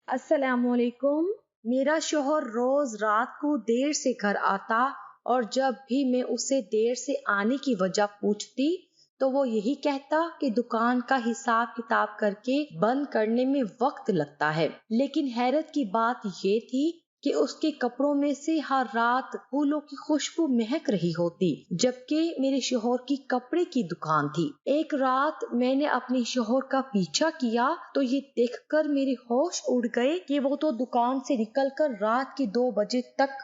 अस्सलाम वालेकुम। मेरा शौहर रोज रात को देर से घर आता और जब भी मैं उसे देर से आने की वजह पूछती तो वो यही कहता कि दुकान का हिसाब किताब करके बंद करने में वक्त लगता है। लेकिन हैरत की बात ये थी कि उसके कपड़ों में से हर रात फूलों की खुशबू महक रही होती, जबकि मेरे शौहर की कपड़े की दुकान थी। एक रात मैंने अपने शौहर का पीछा किया तो ये देखकर मेरे होश उड़ गए कि वो तो दुकान से निकलकर रात के 2 बजे तक।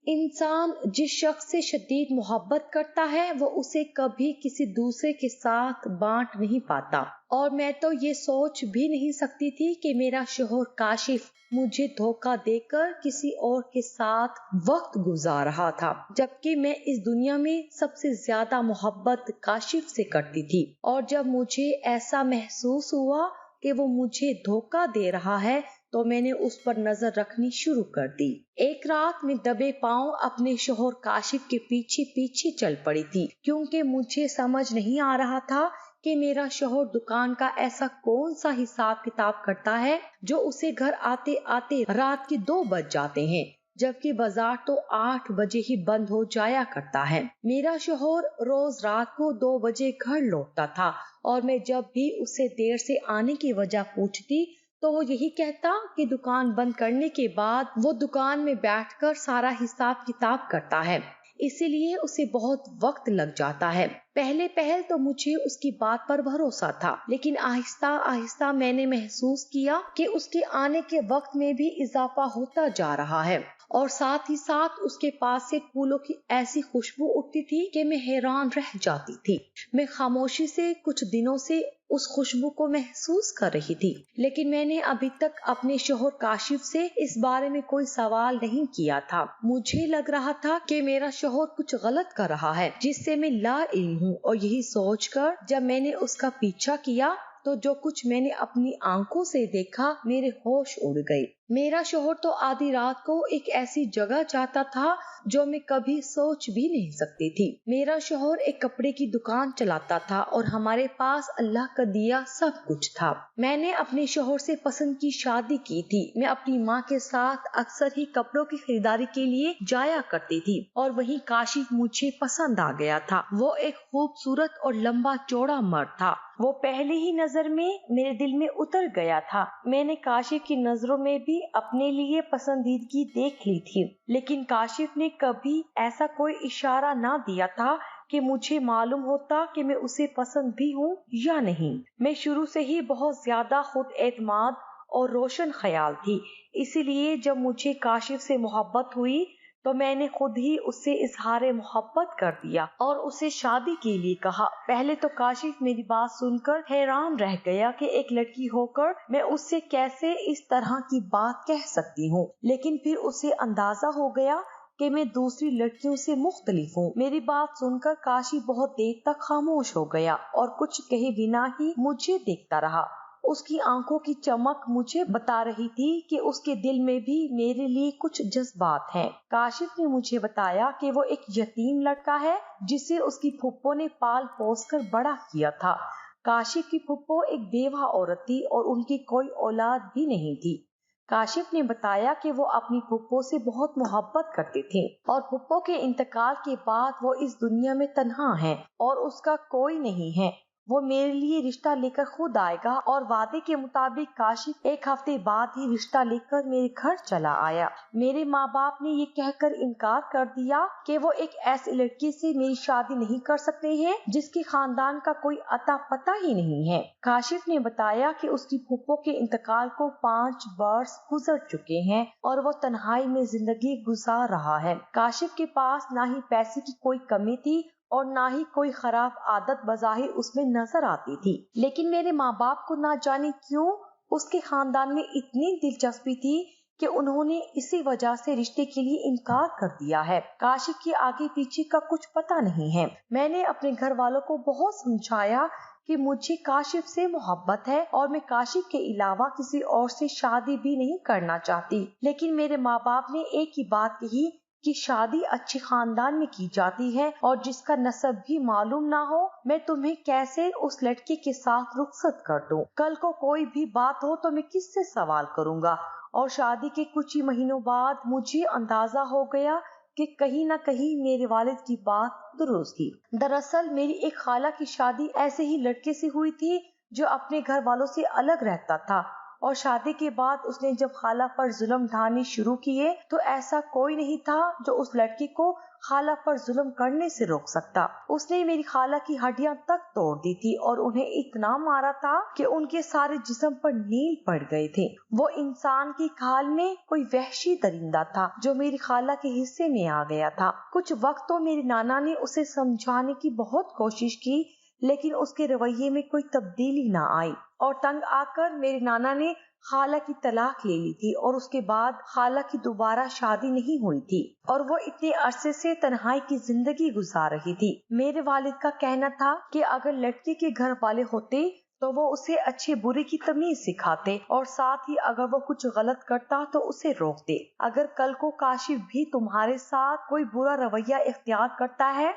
इंसान जिस शख्स से शदीद मोहब्बत करता है वो उसे कभी किसी दूसरे के साथ बांट नहीं पाता, और मैं तो ये सोच भी नहीं सकती थी कि मेरा शौहर काशिफ मुझे धोखा देकर किसी और के साथ वक्त गुजार रहा था, जबकि मैं इस दुनिया में सबसे ज्यादा मोहब्बत काशिफ से करती थी। और जब मुझे ऐसा महसूस हुआ कि वो मुझे धोखा दे रहा है तो मैंने उस पर नजर रखनी शुरू कर दी। एक रात मैं दबे पांव अपने शौहर काशिफ के पीछे पीछे चल पड़ी थी, क्योंकि मुझे समझ नहीं आ रहा था कि मेरा शौहर दुकान का ऐसा कौन सा हिसाब किताब करता है जो उसे घर आते आते रात के 2 बज जाते हैं, जबकि बाजार तो 8 बजे ही बंद हो जाया करता है। मेरा शौहर रोज रात को 2 बजे घर लौटता था और मैं जब भी उसे देर से आने की वजह पूछती तो वो यही कहता कि दुकान बंद करने के बाद वो दुकान में बैठकर सारा हिसाब किताब करता है, इसीलिए उसे बहुत वक्त लग जाता है। पहले पहल तो मुझे उसकी बात पर भरोसा था, लेकिन आहिस्ता आहिस्ता मैंने महसूस किया कि उसके आने के वक्त में भी इजाफा होता जा रहा है, और साथ ही साथ उसके पास से फूलों की ऐसी खुशबू उठती थी कि मैं हैरान रह जाती थी। मैं खामोशी से कुछ दिनों से उस खुशबू को महसूस कर रही थी, लेकिन मैंने अभी तक अपने शौहर काशिफ से इस बारे में कोई सवाल नहीं किया था। मुझे लग रहा था कि मेरा शौहर कुछ गलत कर रहा है जिससे मैं ला इल्म हूँ, और यही सोचकर जब मैंने उसका पीछा किया तो जो कुछ मैंने अपनी आंखों से देखा मेरे होश उड़ गए। मेरा शौहर तो आधी रात को एक ऐसी जगह जाता था जो मैं कभी सोच भी नहीं सकती थी। मेरा शौहर एक कपड़े की दुकान चलाता था और हमारे पास अल्लाह का दिया सब कुछ था। मैंने अपने शौहर से पसंद की शादी की थी। मैं अपनी माँ के साथ अक्सर ही कपड़ों की खरीदारी के लिए जाया करती थी और वहीं काशिफ मुझे पसंद आ गया था। वो एक खूबसूरत और लंबा चौड़ा मर्द था। वो पहली ही नजर में मेरे दिल में उतर गया था। मैंने काशिफ की नजरों में भी अपने लिए पसंदीदगी देख ली थी, लेकिन काशिफ ने कभी ऐसा कोई इशारा ना दिया था कि मुझे मालूम होता कि मैं उसे पसंद भी हूँ या नहीं। मैं शुरू से ही बहुत ज्यादा खुद एतमाद और रोशन ख्याल थी, इसीलिए जब मुझे काशिफ से मोहब्बत हुई तो मैंने खुद ही उससे इजहार मोहब्बत कर दिया और उसे शादी के लिए कहा। पहले तो काशिफ मेरी बात सुनकर हैरान रह गया कि एक लड़की होकर मैं उससे कैसे इस तरह की बात कह सकती हूँ, लेकिन फिर उसे अंदाजा हो गया कि मैं दूसरी लड़कियों से मुख्तलिफ हूँ। मेरी बात सुनकर काशिफ बहुत देर तक खामोश हो गया और कुछ कहे बिना ही मुझे देखता रहा। उसकी आंखों की चमक मुझे बता रही थी कि उसके दिल में भी मेरे लिए कुछ जज्बात हैं। काशिफ ने मुझे बताया कि वो एक यतीम लड़का है जिसे उसकी फुप्पो ने पाल पोस कर बड़ा किया था। काशिफ की फुप्पो एक बेवा औरत थी और उनकी कोई औलाद भी नहीं थी। काशिफ ने बताया कि वो अपनी फुप्पो से बहुत मोहब्बत करते थे और फुप्पो के इंतकाल के बाद वो इस दुनिया में तन्हा है और उसका कोई नहीं है। वो मेरे लिए रिश्ता लेकर खुद आएगा, और वादे के मुताबिक काशिफ 1 हफ्ते बाद ही रिश्ता लेकर मेरे घर चला आया। मेरे माँ बाप ने ये कहकर इनकार कर दिया कि वो एक ऐसी लड़की से मेरी शादी नहीं कर सकते हैं जिसके खानदान का कोई अता पता ही नहीं है। काशिफ ने बताया कि उसकी फूफो के इंतकाल को 5 वर्ष गुजर चुके हैं और वो तन्हाई में जिंदगी गुजार रहा है। काशिफ के पास ना ही पैसे की कोई कमी थी और ना ही कोई खराब आदत बज़ाहिर उसमें नजर आती थी, लेकिन मेरे माँ बाप को ना जाने क्यों उसके खानदान में इतनी दिलचस्पी थी कि उन्होंने इसी वजह से रिश्ते के लिए इनकार कर दिया है। काशिफ के आगे पीछे का कुछ पता नहीं है। मैंने अपने घर वालों को बहुत समझाया कि मुझे काशिफ से मोहब्बत है और मैं काशिफ के अलावा किसी और से शादी भी नहीं करना चाहती, लेकिन मेरे माँ बाप ने एक ही बात कही कि शादी अच्छे खानदान में की जाती है और जिसका नसब भी मालूम ना हो मैं तुम्हें कैसे उस लड़के के साथ रुखसत कर दूं। कल को कोई भी बात हो तो मैं किससे सवाल करूंगा, اور شادی کے کچھ ہی مہینوں بعد مجھے اندازہ ہو گیا کہ کہیں نہ کہیں میرے والد کی بات درست تھی۔ دراصل میری ایک خالہ کی شادی ایسے ہی لڑکے سے ہوئی تھی جو اپنے گھر والوں سے الگ رہتا تھا، اور شادی کے بعد اس نے جب خالہ پر ظلم ڈھانے شروع کیے تو ایسا کوئی نہیں تھا جو اس لڑکی کو خالہ پر ظلم کرنے سے روک سکتا۔ اس نے میری خالہ کی ہڈیاں تک توڑ دی تھی اور انہیں اتنا مارا تھا کہ ان کے سارے جسم پر نیل پڑ گئے تھے۔ وہ انسان کی کھال میں کوئی وحشی درندہ تھا جو میری خالہ کے حصے میں آ گیا تھا۔ کچھ وقت تو میری نانا نے اسے سمجھانے کی بہت کوشش کی، لیکن اس کے رویے میں کوئی تبدیلی نہ آئی، اور تنگ آ کر میرے نانا نے خالہ کی طلاق لے لی تھی، اور اس کے بعد خالہ کی دوبارہ شادی نہیں ہوئی تھی، اور وہ اتنے عرصے سے تنہائی کی زندگی گزار رہی تھی۔ میرے والد کا کہنا تھا کہ اگر لڑکی کے گھر والے ہوتے تو وہ اسے اچھے برے کی تمیز سکھاتے، اور ساتھ ہی اگر وہ کچھ غلط کرتا تو اسے روکتے۔ اگر کل کو کاشف بھی تمہارے ساتھ کوئی برا رویہ اختیار کرتا ہے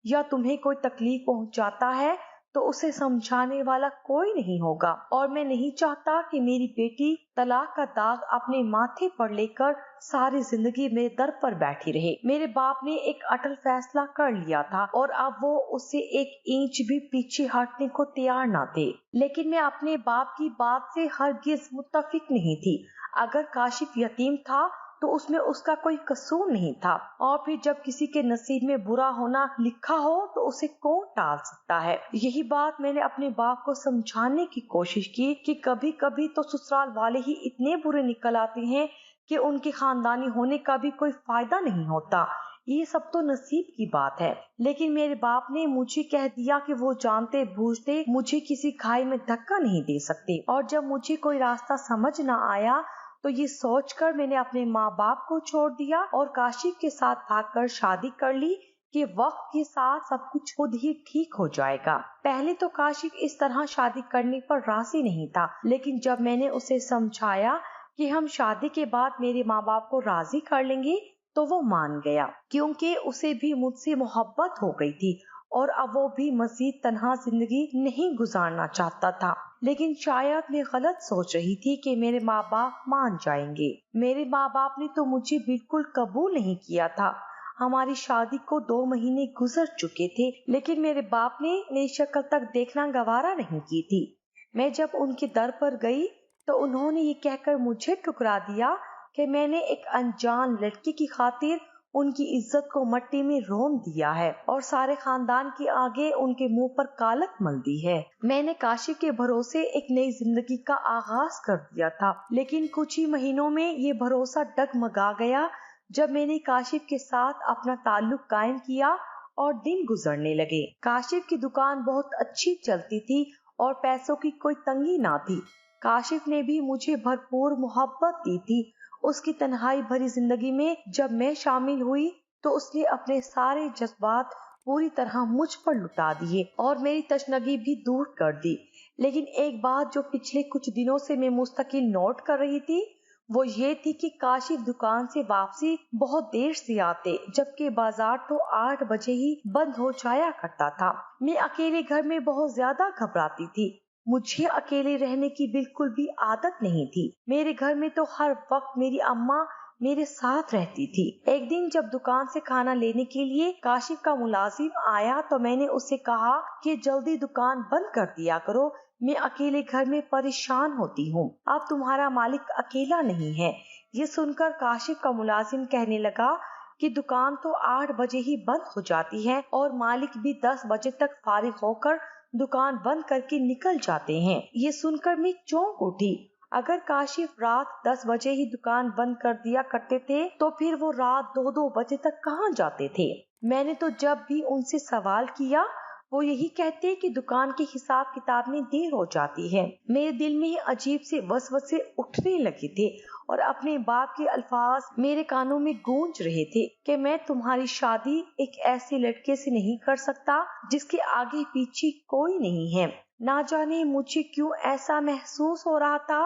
یا تمہیں کوئی تکلیف پہنچاتا ہے تو اسے سمجھانے والا کوئی نہیں ہوگا، اور میں نہیں چاہتا کہ میری بیٹی طلاق کا داغ اپنے ماتھے پر لے کر ساری زندگی میرے در پر بیٹھی رہے۔ میرے باپ نے ایک اٹل فیصلہ کر لیا تھا اور اب وہ اس سے ایک انچ بھی پیچھے ہٹنے کو تیار نہ تھے، لیکن میں اپنے باپ کی بات سے ہرگز متفق نہیں تھی۔ اگر کاشف یتیم تھا تو اس میں اس کا کوئی قصور نہیں تھا، اور پھر جب کسی کے نصیب میں برا ہونا لکھا ہو تو اسے کون ٹال سکتا ہے؟ یہی بات میں نے اپنے باپ کو سمجھانے کی کوشش کی کہ کبھی کبھی تو سسرال والے ہی اتنے برے نکل آتے ہیں کہ ان کے خاندانی ہونے کا بھی کوئی فائدہ نہیں ہوتا، یہ سب تو نصیب کی بات ہے۔ لیکن میرے باپ نے مجھے کہہ دیا کہ وہ جانتے بوجھتے مجھے کسی کھائی میں دھکا نہیں دے سکتے، اور جب مجھے کوئی راستہ سمجھ نہ آیا تو یہ سوچ کر میں نے اپنے ماں باپ کو چھوڑ دیا اور کاشف کے ساتھ بھاگ کر شادی کر لی کہ وقت کے ساتھ سب کچھ خود ہی ٹھیک ہو جائے گا۔ پہلے تو کاشف اس طرح شادی کرنے پر راضی نہیں تھا، لیکن جب میں نے اسے سمجھایا کہ ہم شادی کے بعد میرے ماں باپ کو راضی کر لیں گے تو وہ مان گیا، کیونکہ اسے بھی مجھ سے محبت ہو گئی تھی اور اب وہ بھی مزید تنہا زندگی نہیں گزارنا چاہتا تھا۔ لیکن شاید میں غلط سوچ رہی تھی کہ میرے ماں باپ مان جائیں گے۔ میرے ماں باپ نے تو مجھے بالکل قبول نہیں کیا تھا۔ ہماری شادی کو 2 مہینے گزر چکے تھے، لیکن میرے باپ نے میری شکل تک دیکھنا گوارا نہیں کی تھی۔ میں جب ان کے در پر گئی تو انہوں نے یہ کہہ کر مجھے ٹھکرا دیا کہ میں نے ایک انجان لڑکی کی خاطر ان کی عزت کو مٹی میں رون دیا ہے اور سارے خاندان کے آگے ان کے منہ پر کالک مل دی ہے۔ میں نے کاشف کے بھروسے ایک نئی زندگی کا آغاز کر دیا تھا، لیکن کچھ ہی مہینوں میں یہ بھروسہ ڈگمگا گیا جب میں نے کاشف کے ساتھ اپنا تعلق قائم کیا اور دن گزرنے لگے۔ کاشف کی دکان بہت اچھی چلتی تھی اور پیسوں کی کوئی تنگی نہ تھی۔ کاشف نے بھی مجھے بھرپور محبت دی تھی۔ اس کی تنہائی بھری زندگی میں جب میں شامل ہوئی تو اس نے اپنے سارے جذبات پوری طرح مجھ پر لٹا دیے اور میری تشنگی بھی دور کر دی۔ لیکن ایک بات جو پچھلے کچھ دنوں سے میں مستقل نوٹ کر رہی تھی وہ یہ تھی کہ کاشف دکان سے واپسی بہت دیر سے آتے، جبکہ بازار تو 8 بجے ہی بند ہو جایا کرتا تھا۔ میں اکیلے گھر میں بہت زیادہ گھبراتی تھی۔ مجھے اکیلے رہنے کی بالکل بھی عادت نہیں تھی۔ میرے گھر میں تو ہر وقت میری اماں میرے ساتھ رہتی تھی۔ ایک دن جب دکان سے کھانا لینے کے لیے کاشف کا ملازم آیا تو میں نے اسے کہا کہ جلدی دکان بند کر دیا کرو، میں اکیلے گھر میں پریشان ہوتی ہوں۔ اب تمہارا مالک اکیلا نہیں ہے۔ یہ سن کر کاشف کا ملازم کہنے لگا کہ دکان تو 8 بجے ہی بند ہو جاتی ہے اور مالک بھی 10 بجے تک فارغ ہو کر دکان بند کر کے نکل جاتے ہیں۔ یہ سن کر میں چونک اٹھی۔ اگر کاشف رات 10 بجے ہی دکان بند کر دیا کرتے تھے تو پھر وہ رات 2 بجے تک کہاں جاتے تھے؟ میں نے تو جب بھی ان سے سوال کیا وہ یہی کہتے کہ دکان کے حساب کتاب میں دیر ہو جاتی ہے۔ میرے دل میں عجیب سے وسوسے اٹھنے لگے تھے اور اپنے باپ کے الفاظ میرے کانوں میں گونج رہے تھے کہ میں تمہاری شادی ایک ایسے لڑکے سے نہیں کر سکتا جس کے آگے پیچھے کوئی نہیں ہے۔ نہ جانے مجھے کیوں ایسا محسوس ہو رہا تھا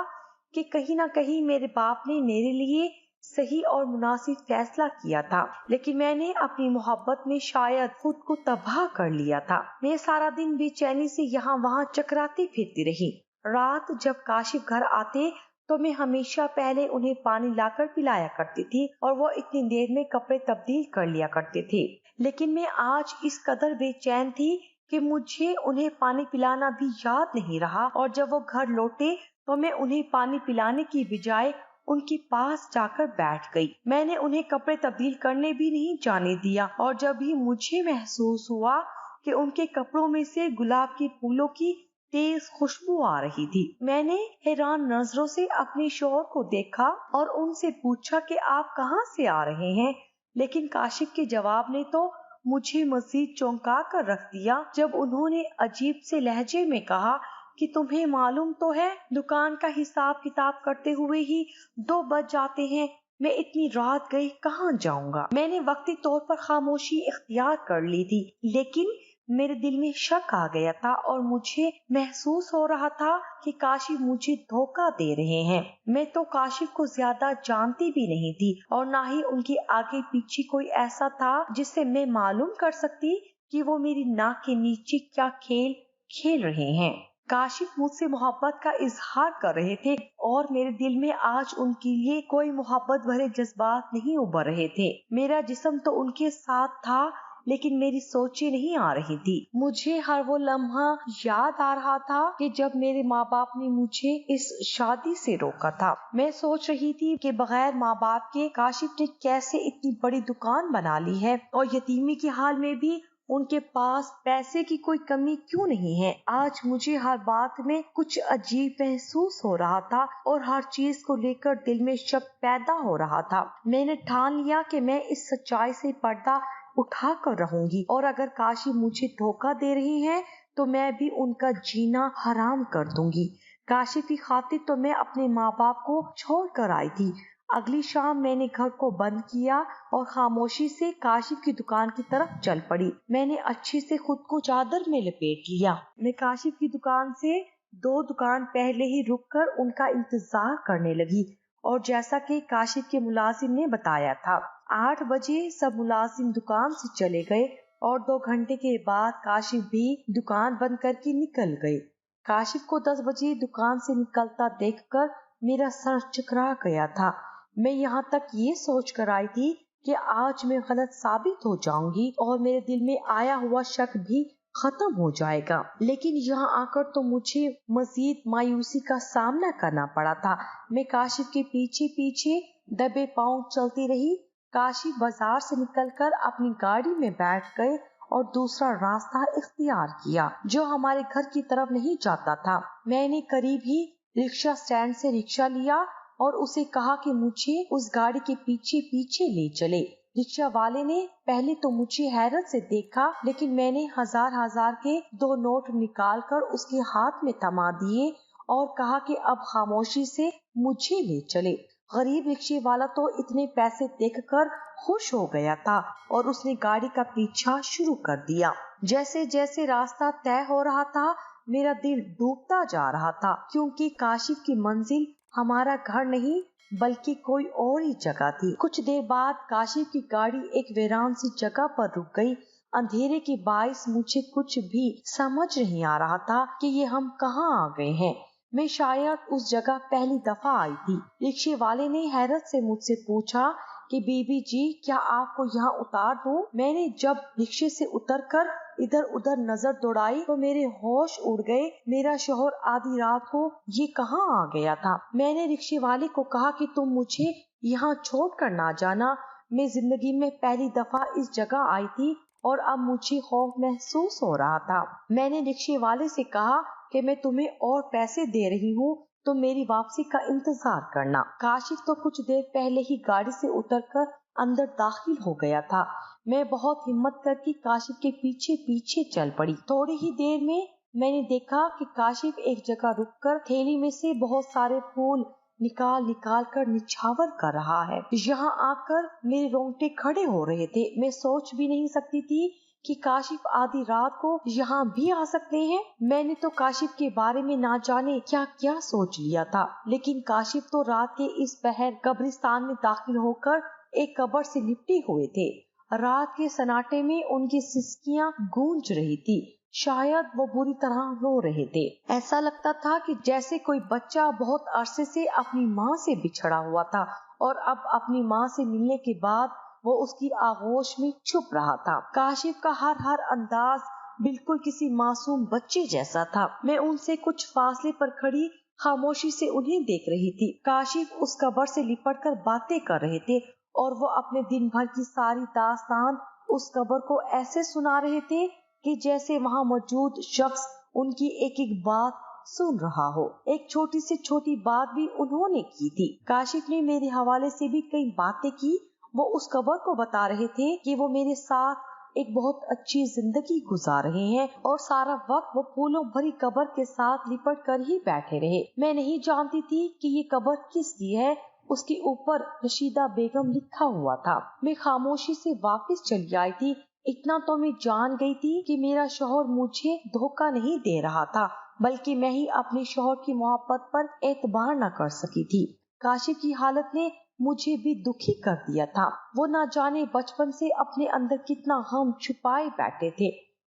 کہ کہیں نہ کہیں میرے باپ نے میرے لیے صحیح اور مناسب فیصلہ کیا تھا، لیکن میں نے اپنی محبت میں شاید خود کو تباہ کر لیا تھا۔ میں سارا دن بے چینی سے یہاں وہاں چکراتی پھرتی رہی۔ رات جب کاشف گھر آتے तो मैं हमेशा पहले उन्हें पानी लाकर पिलाया करती थी और वो इतनी देर में कपड़े तब्दील कर लिया करते थे। लेकिन मैं आज इस कदर बेचैन थी कि मुझे उन्हें पानी पिलाना भी याद नहीं रहा, और जब वो घर लौटे तो मैं उन्हें पानी पिलाने की बजाय उनके पास जाकर बैठ गई। मैंने उन्हें कपड़े तब्दील करने भी नहीं जाने दिया, और जब भी मुझे महसूस हुआ कि उनके कपड़ों में से गुलाब के फूलों की तेज खुशबू आ रही थी, मैंने हैरान नजरों से अपने शौहर को देखा और उनसे पूछा कि आप कहाँ से आ रहे हैं। लेकिन काशिफ के जवाब ने तो मुझे मजीद चौंका कर रख दिया, जब उन्होंने अजीब से लहजे में कहा कि तुम्हें मालूम तो है दुकान का हिसाब किताब करते हुए ही 2 बज जाते हैं। मैं इतनी रात गई कहाँ जाऊंगा। मैंने वक्ती तौर पर खामोशी इख्तियार कर ली थी, लेकिन मेरे दिल में शक आ गया था और मुझे महसूस हो रहा था कि काशिफ मुझे धोखा दे रहे हैं। मैं तो काशिफ को ज्यादा जानती भी नहीं थी और ना ही उनके आगे पीछे कोई ऐसा था जिससे मैं मालूम कर सकती कि वो मेरी नाक के नीचे क्या खेल खेल रहे हैं। काशिफ मुझसे मोहब्बत का इजहार कर रहे थे और मेरे दिल में आज उनके लिए कोई मोहब्बत भरे जज्बात नहीं उभर रहे थे। मेरा जिस्म तो उनके साथ था, लेकिन मेरी सोचें नहीं आ रही थी। मुझे हर वो लम्हा याद आ रहा था कि जब मेरे माँ बाप ने मुझे इस शादी से रोका था। मैं सोच रही थी कि बगैर माँ बाप के काशिफ ने कैसे इतनी बड़ी दुकान बना ली है, और यतीमी के हाल में भी उनके पास पैसे की कोई कमी क्यों नहीं है। आज मुझे हर बात में कुछ अजीब महसूस हो रहा था और हर चीज को लेकर दिल में शक पैदा हो रहा था। मैंने ठान लिया कि मैं इस सच्चाई से पर्दा उठा कर रहूंगी, और अगर काशिफ मुझे धोखा दे रही हैं तो मैं भी उनका जीना हराम कर दूंगी। काशिफ की खातिर तो मैं अपने माँ बाप को छोड़ कर आई थी। अगली शाम मैंने घर को बंद किया और खामोशी से काशिफ की दुकान की तरफ चल पड़ी। मैंने अच्छे से खुद को चादर में लपेट लिया। मैं काशिफ की दुकान से 2 दुकान पहले ही रुककर उनका इंतजार करने लगी, और जैसा कि काशिफ के मुलाजिम ने बताया था, 8 बजे सब मुलाजिम दुकान से चले गए और 2 घंटे के बाद काशिफ भी दुकान बंद करके निकल गए। काशिफ को 10 बजे दुकान से निकलता देखकर मेरा सर चकरा गया था। मैं यहाँ तक ये सोच कर आई थी कि आज मैं गलत साबित हो जाऊंगी और मेरे दिल में आया हुआ शक भी खत्म हो जाएगा, लेकिन यहाँ आकर तो मुझे मजीद मायूसी का सामना करना पड़ा था। मैं काशिफ के पीछे पीछे दबे पांव चलती रही। काशिफ बाजार से निकलकर अपनी गाड़ी में बैठ गए और दूसरा रास्ता इख्तियार किया जो हमारे घर की तरफ नहीं जाता था। मैंने करीब ही रिक्शा स्टैंड से रिक्शा लिया और उसे कहा कि मुझे उस गाड़ी के पीछे पीछे ले चले। रिक्शा वाले ने पहले तो मुझे हैरत से देखा, लेकिन मैंने हजार के 2 नोट निकालकर उसके हाथ में थमा दिए और कहा कि अब खामोशी से मुझे ले चले। गरीब रिक्शे वाला तो इतने पैसे देखकर खुश हो गया था और उसने गाड़ी का पीछा शुरू कर दिया। जैसे जैसे रास्ता तय हो रहा था मेरा दिल डूबता जा रहा था, क्योंकि काशिफ की मंजिल हमारा घर नहीं बल्कि कोई और ही जगह थी। कुछ देर बाद काशिफ की गाड़ी एक वीरान सी जगह पर रुक गई। अंधेरे के बाइस मुझे कुछ भी समझ नहीं आ रहा था कि ये हम कहाँ आ गए हैं। मैं शायद उस जगह पहली दफा आई थी। रिक्शे वाले ने हैरत से मुझसे पूछा कि बीबी जी क्या आपको यहाँ उतार दूं? मैंने जब रिक्शे से उतरकर इधर उधर नजर दौड़ाई तो मेरे होश उड़ गए। मेरा शौहर आधी रात को ये कहाँ आ गया था। मैंने रिक्शे वाले को कहा कि तुम मुझे यहाँ छोड़ कर ना जाना, मैं जिंदगी में पहली दफा इस जगह आई थी और अब मुझे खौफ महसूस हो रहा था। मैंने रिक्शे वाले से कहा कि मैं तुम्हें और पैसे दे रही हूँ तो मेरी वापसी का इंतजार करना। काशिफ तो कुछ देर पहले ही गाड़ी से उतरकर अंदर दाखिल हो गया था। मैं बहुत हिम्मत करके काशिफ के पीछे पीछे चल पड़ी। थोड़ी ही देर में मैंने देखा कि काशिफ एक जगह रुककर थैली में से बहुत सारे फूल निकाल कर निछावर कर रहा है। यहाँ आकर मेरे रोंगटे खड़े हो रहे थे। मैं सोच भी नहीं सकती थी कि काशिफ आधी रात को यहाँ भी आ सकते हैं। मैंने तो काशिफ के बारे में ना जाने क्या क्या सोच लिया था, लेकिन काशिफ तो रात के इस पहर कब्रिस्तान में दाखिल होकर एक कब्र से लिपटे हुए थे। रात के सन्नाटे में उनकी सिसकियां गूंज रही थी। शायद वो बुरी तरह रो रहे थे। ऐसा लगता था कि जैसे कोई बच्चा बहुत अरसे से अपनी माँ से बिछड़ा हुआ था और अब अपनी माँ से मिलने के बाद वो उसकी आगोश में छुप रहा था। काशिफ का हर अंदाज बिल्कुल किसी मासूम बच्चे जैसा था। मैं उनसे कुछ फासले पर खड़ी खामोशी से उन्हें देख रही थी। काशिफ उस कब्र से लिपटकर बातें कर रहे थे और वो अपने दिन भर की सारी दास्तान उस कब्र को ऐसे सुना रहे थे कि जैसे वहाँ मौजूद शख्स उनकी एक एक बात सुन रहा हो। एक छोटी से छोटी बात भी उन्होंने की थी। काशिफ ने मेरे हवाले से भी कई बातें की। वो उस कब्र को बता रहे थे कि वो मेरे साथ एक बहुत अच्छी जिंदगी गुजार रहे हैं और सारा वक्त वो फूलों भरी कब्र के साथ लिपट कर ही बैठे रहे। मैं नहीं जानती थी कि ये कब्र किसकी है। उसके ऊपर रशीदा बेगम लिखा हुआ था। मैं खामोशी से वापस चली आई थी। इतना तो मैं जान गई थी कि मेरा शौहर मुझे धोखा नहीं दे रहा था, बल्कि मैं ही अपने शौहर की मोहब्बत पर एतबार न कर सकी थी। काशिफ की हालत ने मुझे भी दुखी कर दिया था। वो न जाने बचपन से अपने अंदर कितना गम छुपाए बैठे थे।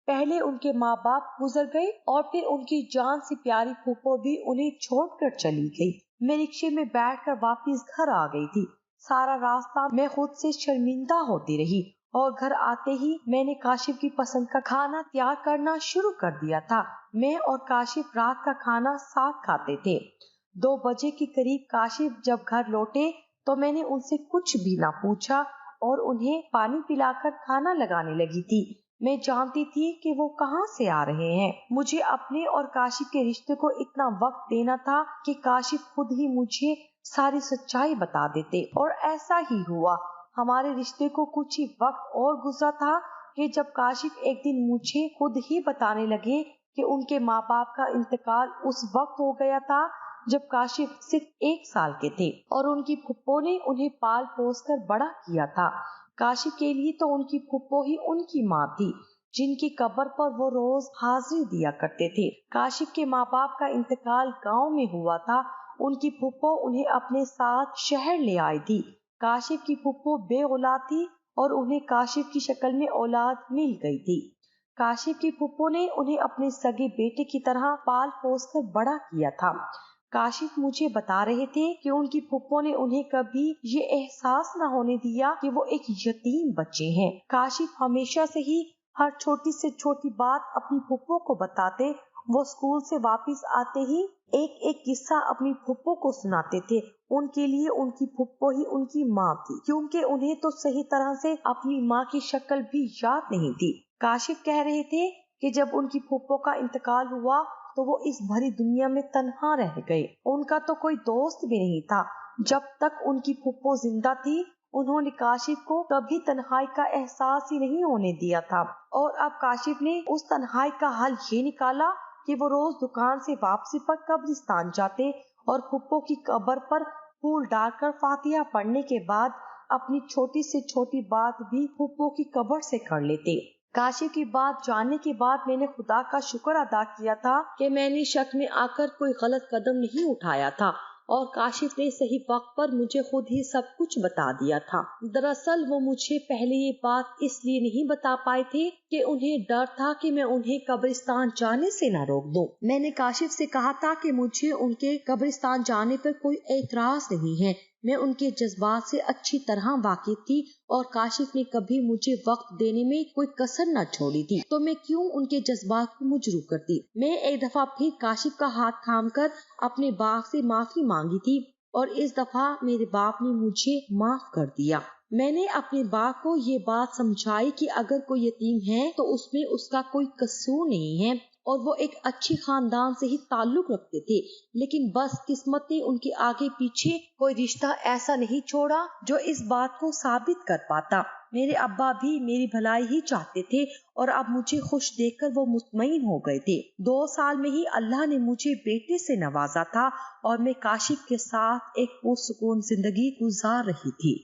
पहले उनके माँ बाप गुजर गए और फिर उनकी जान से प्यारी फूफो भी उन्हें छोड़कर चली गई। मैं रिक्शे में बैठकर वापस घर आ गई थी। सारा रास्ता मैं खुद से शर्मिंदा होती रही और घर आते ही मैंने काशिफ की पसंद का खाना तैयार करना शुरू कर दिया था। मैं और काशिफ रात का खाना साथ खाते थे। 2 बजे के करीब काशिफ जब घर लौटे तो मैंने उनसे कुछ भी ना पूछा और उन्हें पानी पिलाकर खाना लगाने लगी थी। मैं जानती थी कि वो कहाँ से आ रहे हैं। मुझे अपने और काशिफ के रिश्ते को इतना वक्त देना था कि काशिफ खुद ही मुझे सारी सच्चाई बता देते, और ऐसा ही हुआ। हमारे रिश्ते को कुछ ही वक्त और गुजरा था कि जब काशिफ एक दिन मुझे खुद ही बताने लगे कि उनके माँ बाप का इंतकाल उस वक्त हो गया था जब काशिफ सिर्फ 1 साल के थे और उनकी फुप्पो ने उन्हें पाल पोस कर बड़ा किया था। काशिफ के लिए तो उनकी फुप्पो ही उनकी माँ थी, जिनकी कब्र पर वो रोज हाजिरी दिया करते थे। काशिफ के माँ बाप का इंतकाल गांव में हुआ था। उनकी फुप्पो उन्हें अपने साथ शहर ले आई थी। काशिफ की फुप्पो बेऔलाद थी और उन्हें काशिफ की शक्ल में औलाद मिल गई थी। काशिफ की फुप्पो ने उन्हें अपने सगे बेटे की तरह पाल पोस कर बड़ा किया था। काशिफ मुझे बता रहे थे कि उनकी फुप्पो ने उन्हें कभी ये एहसास न होने दिया कि वो एक यतीम बच्चे हैं। काशिफ हमेशा से ही हर छोटी से छोटी बात अपनी फुप्पो को बताते। वो स्कूल से वापस आते ही एक एक किस्सा अपनी फुप्पो को सुनाते थे। उनके लिए उनकी फुप्पो ही उनकी माँ थी, क्योंकि उन्हें तो सही तरह से अपनी माँ की शक्ल भी याद नहीं थी। काशिफ कह रहे थे कि जब उनकी फुप्पो का इंतकाल हुआ तो वो इस भरी दुनिया में तन्हा रह गए। उनका तो कोई दोस्त भी नहीं था। जब तक उनकी फुप्पो जिंदा थी, उन्होंने काशिफ को कभी तन्हाई का एहसास ही नहीं होने दिया था। और अब काशिफ ने उस तन्हाई का हल ये निकाला कि वो रोज दुकान से वापसी पर कब्रिस्तान जाते और फुप्पो की कब्र पर फूल डालकर फातिहा पढ़ने के बाद अपनी छोटी से छोटी बात भी फुप्पो की कब्र से कर लेते। काशिफ की बात जानने के बाद मैंने खुदा का शुक्र अदा किया था कि मैंने शक में आकर कोई गलत कदम नहीं उठाया था और काशिफ ने सही वक्त पर मुझे खुद ही सब कुछ बता दिया था। दरअसल वो मुझे पहले ये बात इसलिए नहीं बता पाए थे कि उन्हें डर था कि मैं उन्हें कब्रिस्तान जाने से न रोक दूं। मैंने काशिफ से कहा था कि मुझे उनके कब्रिस्तान जाने पर कोई एतराज नहीं है। मैं उनके जज्बात से अच्छी तरह वाकिफ थी और काशिफ ने कभी मुझे वक्त देने में कोई कसर न छोड़ी थी, तो मैं क्यों उनके जज्बात को मुजरू करती। मैं एक दफा फिर काशिफ का हाथ थामकर अपने बाप से माफी मांगी थी और इस दफा मेरे बाप ने मुझे माफ कर दिया। मैंने अपने बाप को ये बात समझाई कि अगर कोई यतीम है तो उसमें उसका कोई कसूर नहीं है और वो एक अच्छी खानदान से ही ताल्लुक रखते थे, लेकिन बस किस्मत ने उनके आगे पीछे कोई रिश्ता ऐसा नहीं छोड़ा जो इस बात को साबित कर पाता। मेरे अब्बा भी मेरी भलाई ही चाहते थे और अब मुझे खुश देखकर वो मुतमईन हो गए थे। 2 साल में ही अल्लाह ने मुझे बेटे से नवाजा था और मैं काशिफ के साथ एक पुरसुकून जिंदगी गुजार रही थी।